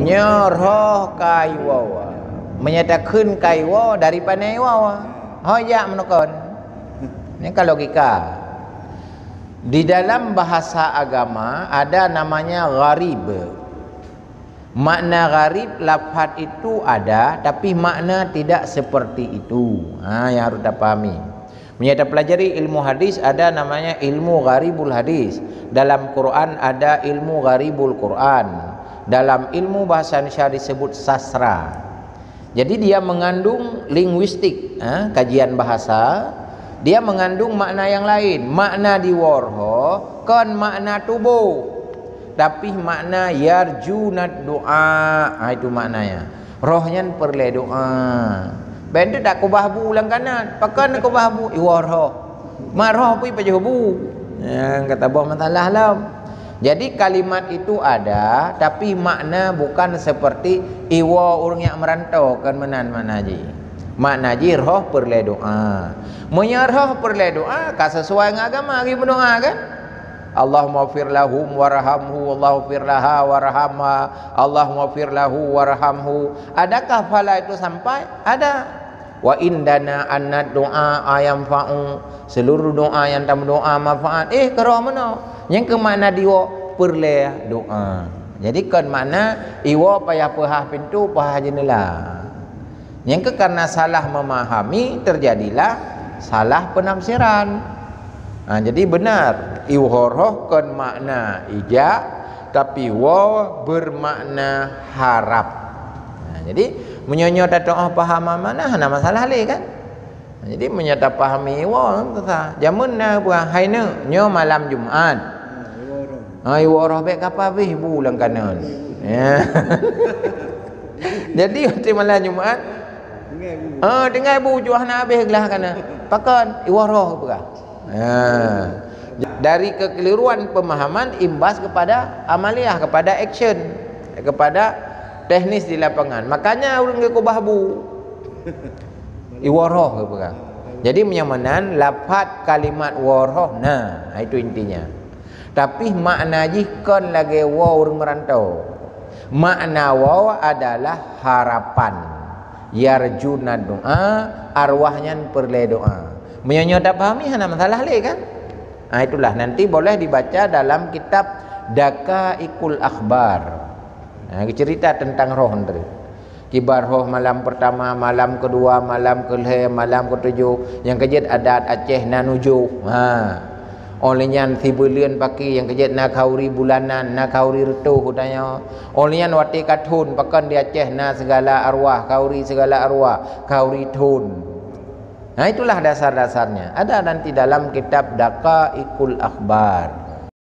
Nyoroh kaiwa. Menyatakan kaiwa daripada iwa. Hoyak menukun. Ini kalau logika. Di dalam bahasa agama ada namanya gharib. Makna gharib lafaz itu ada, tapi makna tidak seperti itu. Yang harus kita pahami. Menyata pelajari ilmu hadis ada namanya ilmu gharibul hadis. Dalam Quran ada ilmu gharibul Quran. Dalam ilmu bahasa Indonesia disebut sastra. Jadi dia mengandung linguistik, kajian bahasa. Dia mengandung makna yang lain. Makna diwarho kan makna tubuh, tapi makna yarjunat doa. Itu maknanya. Rohnya perle doa. Benda tak kubahbu ulang kanan. Pakan kubahbu iwarho. Marah pun pajabu. Kata buah masalah lah. Jadi kalimat itu ada, tapi makna bukan seperti iwa orang yang merantau kan menan manaji. Makna roh perle doa. Menyerah perle doa, kan sesuai dengan agama lagi berdoa kan? Allahumma fir lahum warhamhu, Allahumma fir laha warhamha, Allahumma fir lahu warhamhu. Adakah fala itu sampai? Ada. Wa indana annad doa ayam fa'u. Seluruh doa yang tam doa manfaat. Kerah mana? Yang ke makna diwa perle doa. Jadi kan makna iwa payah pahah pintu pahah jendela. Yang ke karena salah memahami terjadilah salah penafsiran. Jadi benar iwhoroh kan makna ijak, tapi wa bermakna harap. Jadi menyonyo doa paham mana hana masalah le kan. Jadi menyata pahami wa kata jamun na buah haina nyo malam Jumaat. Iworoh baik apa bih bulan kanan. Jadi waktu malam Jumaat dengar ibu juah nak habis gelah kana. Pakan iworoh apa? Dari kekeliruan pemahaman imbas kepada amaliah, kepada action, kepada teknis di lapangan. Makanya orang ke bahbu iworoh apa? Jadi menyamanan lafaz kalimat woroh. Itu intinya. Tapi makna jikon lagi wa orang merantau. Makna wa adalah harapan. Yarjuna doa, arwahnya perle doa. Menyonyo tak pahami hana masalah le kan? Itulah nanti boleh dibaca dalam kitab Daqaiqul Akhbar. Cerita tentang roh nanti. Kibar roh malam pertama, malam kedua, malam kelih, malam ketujuh. Yang kejut adat Aceh nanuju. Olehnya tibulian paki yang kejut na kauri bulanan, na kauri retuh katanya. Olehnya wati katun pakan di Aceh na segala arwah, kauri segala arwah, kauri tun. Itulah dasar-dasarnya. Ada nanti dalam kitab Daqaiqul Akhbar.